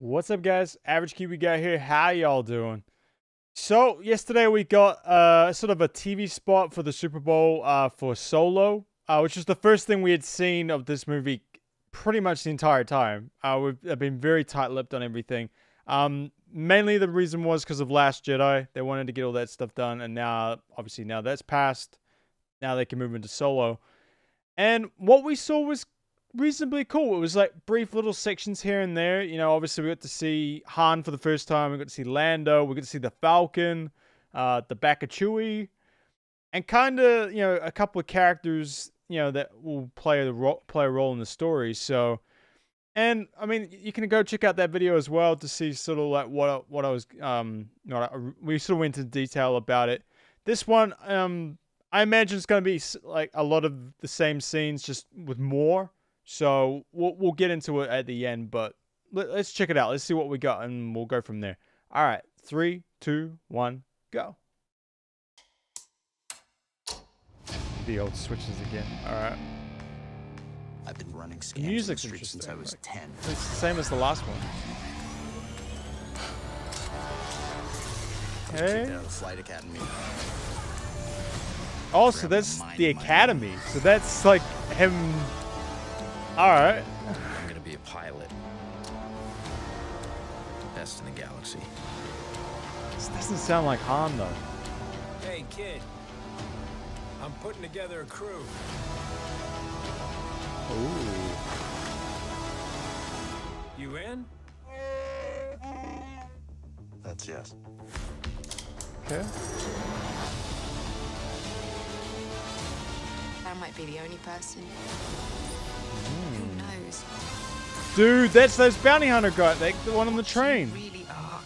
What's up, guys? Average Kiwi Guy here. How y'all doing? So yesterday we got sort of a TV spot for the Super Bowl for Solo, which was the first thing we had seen of this movie pretty much the entire time. I've been very tight-lipped on everything. Mainly the reason was because of Last Jedi. They wanted to get all that stuff done, and now obviously now that's passed. Now they can move into Solo. And what we saw was reasonably cool. It was like brief little sections here and there. You know, obviously we got to see Han for the first time. We got to see Lando. We got to see the Falcon, the Becketts Crew, and kind of, you know, a couple of characters, you know, that will play a role in the story. So, and I mean, you can go check out that video as well to see sort of like what I was we sort of went into detail about it. This one, I imagine it's going to be like a lot of the same scenes, just with more. So we'll get into it at the end, but let's check it out. Let's see what we got, and we'll go from there. All right, 3, 2, 1, go. The old switches again. All right. I've been running scams The in the music's streets since I was 10. It's the same as the last one. I was kicked out of the flight academy. Oh, so that's the academy. So that's like him. All right. I'm gonna be a pilot. Best in the galaxy. This doesn't sound like Han though. Hey, kid. I'm putting together a crew. Ooh. You in? That's yes. Okay. I might be the only person. Who knows? Dude, that's those bounty hunter guy, the one on the train. Really are.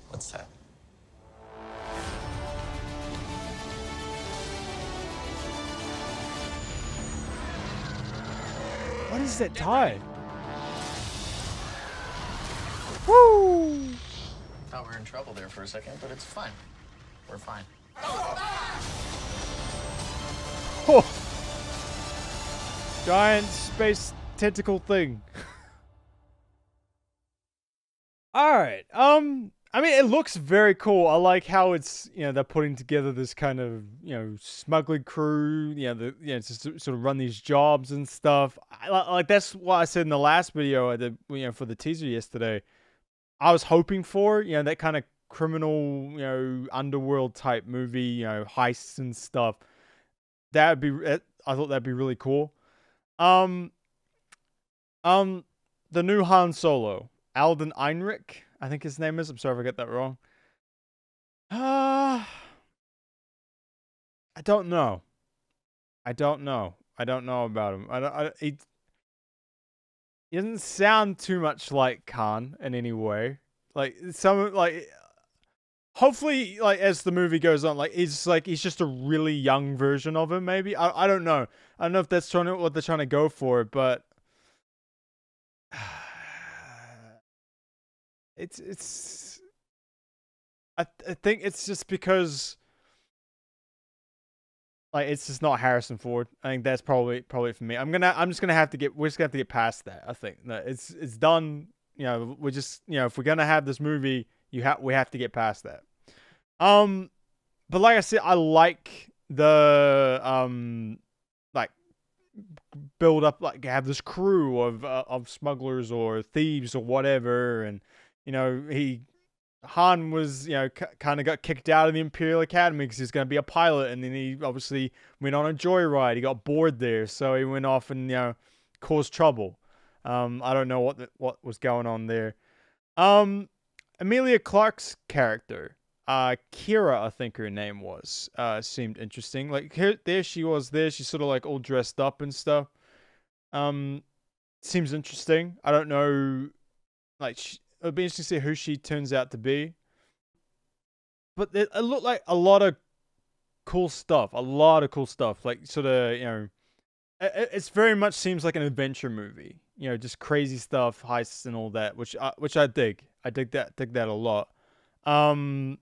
What's that? What is that tie? Woo! Thought we were in trouble there for a second, but it's fine. We're fine. Oh. Giant space tentacle thing. Alright, I mean, it looks very cool. I like how it's, you know, they're putting together this kind of, you know, smuggling crew, to sort of run these jobs and stuff. Like, that's what I said in the last video I did, you know, for the teaser yesterday. I was hoping for, you know, that kind of criminal, you know, underworld type movie, you know, heists and stuff. That would be, I thought that'd be really cool. The new Han Solo, Alden Einrich, I think his name is. I'm sorry if I get that wrong. I don't know. I don't know about him. He doesn't sound too much like Han in any way. Hopefully, like, as the movie goes on, he's just a really young version of him. Maybe I don't know. I don't know if that's what they're trying to go for, but it's. I think it's just because, like, it's just not Harrison Ford. I think that's probably for me. We're just gonna have to get past that. I think no, it's done. You know, we're just, you know, if we're gonna have this movie, we have to get past that. But like I said, I like the like build up, like have this crew of smugglers or thieves or whatever, and you know, Han was, you know, kind of got kicked out of the Imperial Academy because he's going to be a pilot, and then he obviously went on a joyride. He got bored there, so he went off and, you know, caused trouble. I don't know what was going on there. Emilia Clarke's character, Kira, I think her name was, seemed interesting. Like there she was. She's sort of like all dressed up and stuff. Seems interesting. I don't know, like. It'll be interesting to see who she turns out to be. But it looked like a lot of cool stuff. Like, sort of, you know, it's very much seems like an adventure movie. You know, just crazy stuff, heists and all that, which I dig. I dig that a lot. Obviously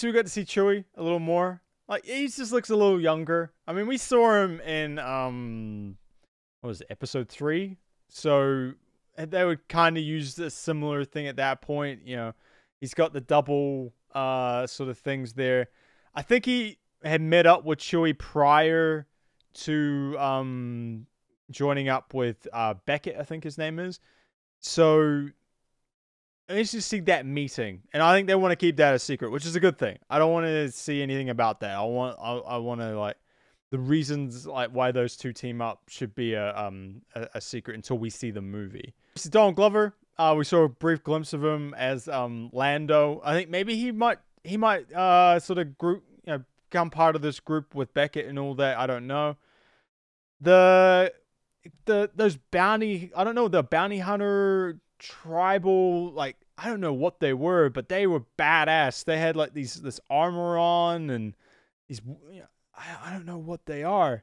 we got to see Chewie a little more. Like, he just looks a little younger. I mean, we saw him in what was it, episode 3? So they would kind of use a similar thing at that point. You know, he's got the double sort of things there. I think he had met up with Chewie prior to joining up with Beckett, I think his name is. So let's just see that meeting, and I think they want to keep that a secret, which is a good thing. I don't want to see anything about that. I want to like the reasons like why those two team up should be a secret until we see the movie. This is Donald Glover. We saw a brief glimpse of him as Lando. I think maybe he might sort of become part of this group with Beckett and all that. I don't know. Those bounty, I don't know, the bounty hunter tribal, like, I don't know what they were, but they were badass. They had like this armor on and these, I don't know what they are.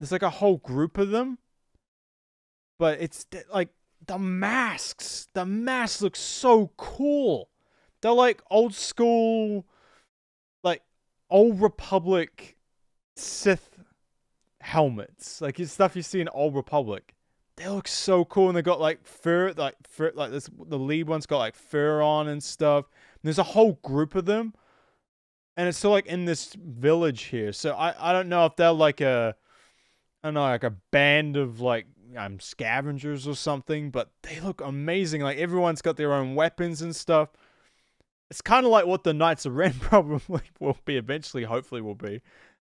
There's like a whole group of them, but it's like the masks look so cool. They're like old school, like old Republic Sith helmets, like stuff you see in Old Republic. They look so cool, and they got like fur, like this. The lead one's got like fur on and stuff. And there's a whole group of them, and it's still like in this village here. So I don't know if they're like I don't know, like a band of like scavengers or something, but they look amazing. Like everyone's got their own weapons and stuff. It's kind of like what the Knights of Ren probably will be eventually, hopefully will be.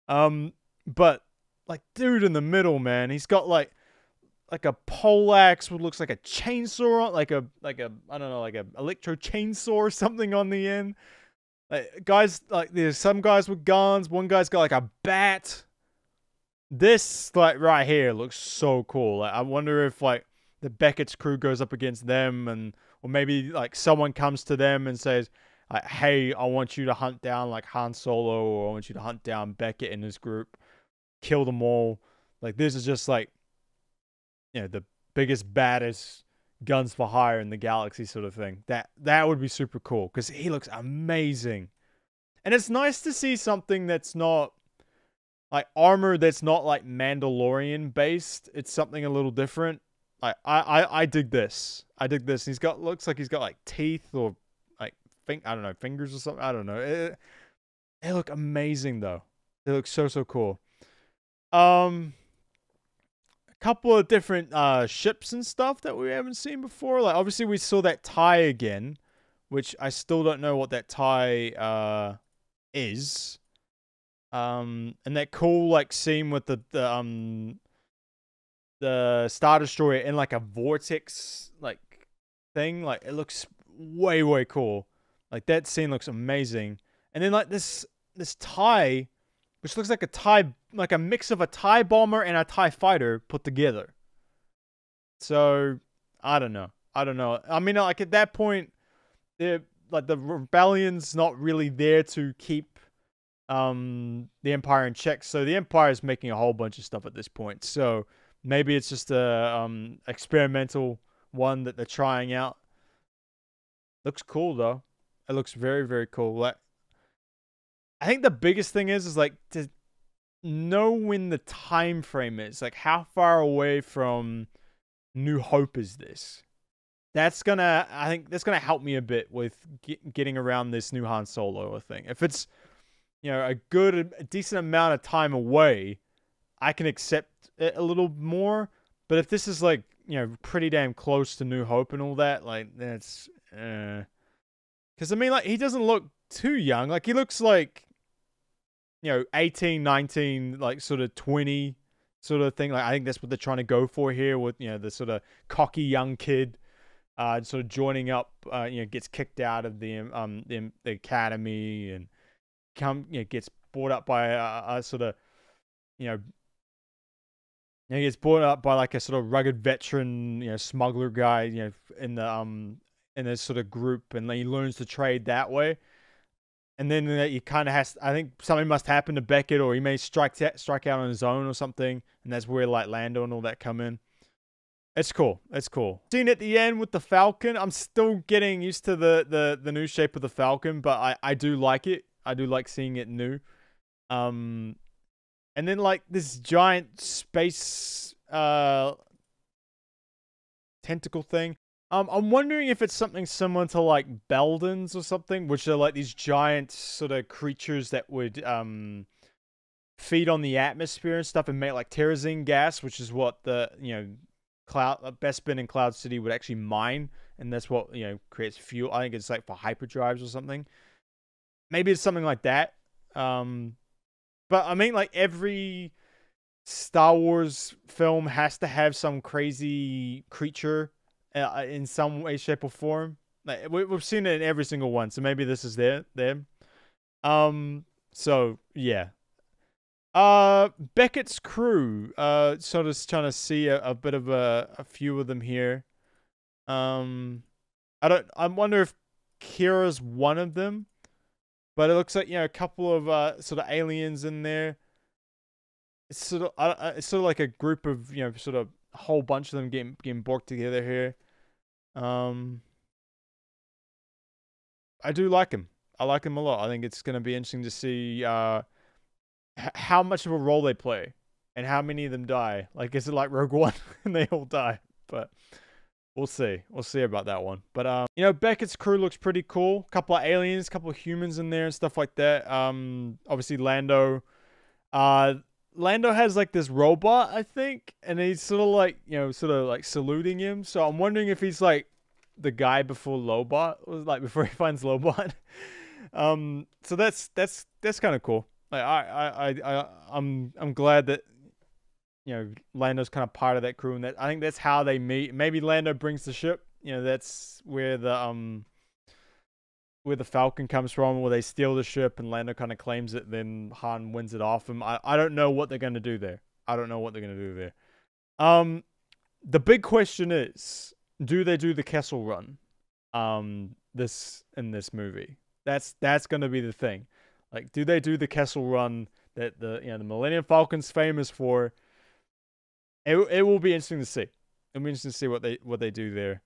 But like dude in the middle, man, he's got like a poleaxe, what looks like a chainsaw, like a I don't know, like a electro chainsaw or something on the end. Like, guys, like there's some guys with guns. One guy's got like a bat. This like right here looks so cool. Like I wonder if like the Becketts Crew goes up against them, or maybe like someone comes to them and says, like, hey, I want you to hunt down like Han Solo, or I want you to hunt down Beckett and his group, kill them all. Like this is just like, you know, the biggest, baddest guns for hire in the galaxy sort of thing. That would be super cool because he looks amazing. And it's nice to see something that's not like armor that's not like Mandalorian based. It's something a little different. Like I dig this. I dig this. He's got, looks like he's got like teeth or like I don't know, fingers or something. I don't know. They look amazing though. They look so cool. Couple of different ships and stuff that we haven't seen before. Like obviously we saw that TIE again, which I still don't know what that TIE is. And that cool like scene with the Star Destroyer in like a vortex like thing. Like it looks way cool. Like that scene looks amazing. And then like this TIE, which looks like a TIE, like a mix of a TIE bomber and a TIE fighter put together. So I don't know. I mean, like at that point, the rebellion's not really there to keep the Empire in check. So the Empire is making a whole bunch of stuff at this point. So maybe it's just a experimental one that they're trying out. Looks cool though. It looks very cool. Like, I think the biggest thing is like to know when the time frame is. Like how far away from New Hope is this? I think that's gonna help me a bit with getting around this new Han Solo thing. If it's, you know, a decent amount of time away, I can accept it a little more. But if this is like, you know, pretty damn close to New Hope and all that, like that's, because I mean, like he doesn't look too young. Like he looks like, you know, 18, 19, like sort of 20 sort of thing. Like I think that's what they're trying to go for here with, you know, the sort of cocky young kid sort of joining up, you know, gets kicked out of the academy and gets brought up by a sort of, you know, he gets brought up by like a sort of rugged veteran, you know, smuggler guy, you know, in this sort of group, and then he learns to trade that way. And then he kind of has, I think something must happen to Beckett, or he may strike out on his own or something. And that's where like Lando and all that come in. It's cool. It's cool. Scene at the end with the Falcon. I'm still getting used to the new shape of the Falcon, but I do like it. I do like seeing it new. And then like this giant space tentacle thing. I'm wondering if it's something similar to like Beldens or something, which are like these giant sort of creatures that would feed on the atmosphere and stuff and make like terrazine gas, which is what the Bespin and Cloud City would actually mine, and that's what creates fuel. I think it's like for hyperdrives or something. Maybe it's something like that. But I mean, like every Star Wars film has to have some crazy creature in some way, shape, or form. Like we've seen it in every single one, so maybe this is there. So yeah. Becketts Crew. Sort of trying to see a bit of a few of them here. I wonder if Kira's one of them, but it looks like a couple of sort of aliens in there. It's sort of like a group of sort of a whole bunch of them getting borked together here. I do like him. I like him a lot. I think it's going to be interesting to see how much of a role they play and how many of them die. Like, is it like Rogue One and they all die? But we'll see. We'll see about that one. But Beckett's crew looks pretty cool. Couple of aliens, couple of humans in there and stuff like that. Obviously Lando. Lando has like this robot, I think, and he's sort of like saluting him. So I'm wondering if he's like the guy before Lobot, like before he finds Lobot. So that's kind of cool. Like I'm glad that Lando's kind of part of that crew, and that I think that's how they meet. Maybe Lando brings the ship. That's where the Falcon comes from, where they steal the ship and Lando kind of claims it, then Han wins it off him. I don't know what they're going to do there. The big question is, do they do the Kessel Run in this movie? That's going to be the thing. Like, do they do the Kessel Run that the Millennium Falcon's famous for? It will be interesting to see. It'll be interesting to see what they do there.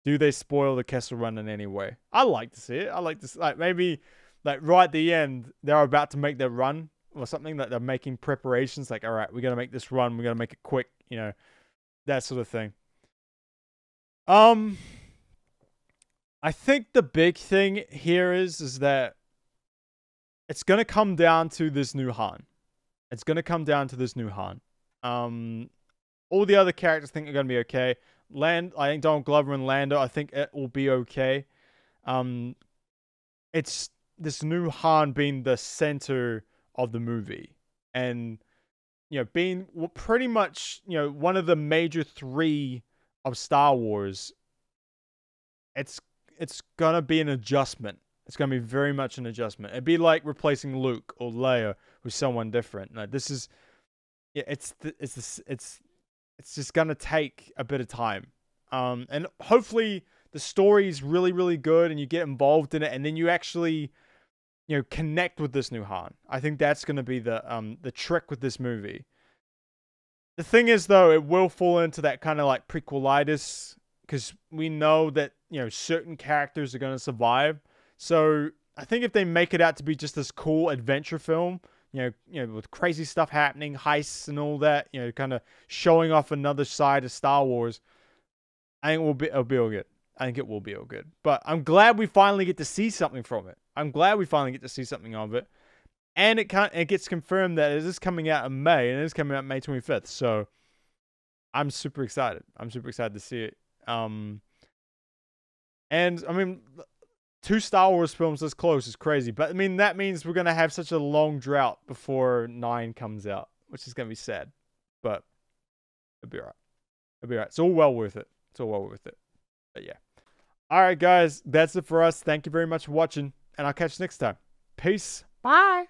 Do they spoil the Kessel Run in any way? I like to see it. I like to like maybe like right at the end they're about to make their run or something, that they're making preparations. Like, all right, we're gonna make this run. We're gonna make it quick. That sort of thing. I think the big thing here is that it's gonna come down to this new Han. All the other characters think are gonna be okay. I think Donald Glover and Lando, I think it will be okay. It's this new Han being the center of the movie, and being pretty much one of the major three of Star Wars. It's gonna be an adjustment. It's gonna be very much an adjustment. It'd be like replacing Luke or Leia with someone different. Like, this is, it's just gonna take a bit of time. And hopefully the story is really, really good and you get involved in it, and then you actually, connect with this new Han. I think that's gonna be the trick with this movie. The thing is, though, it will fall into that kind of like prequelitis, because we know that certain characters are gonna survive. So I think if they make it out to be just this cool adventure film, with crazy stuff happening, heists and all that, kind of showing off another side of Star Wars, I think it'll be all good. I think it will be all good. But I'm glad we finally get to see something from it. I'm glad we finally get to see something of it. And it gets confirmed that it is coming out in May, and it is coming out May 25th. So I'm super excited. I'm super excited to see it. And I mean, 2 Star Wars films this close is crazy. But I mean, that means we're going to have such a long drought before 9 comes out, which is going to be sad. But it'll be alright. It's all well worth it. But yeah. Alright, guys. That's it for us. Thank you very much for watching. And I'll catch you next time. Peace. Bye.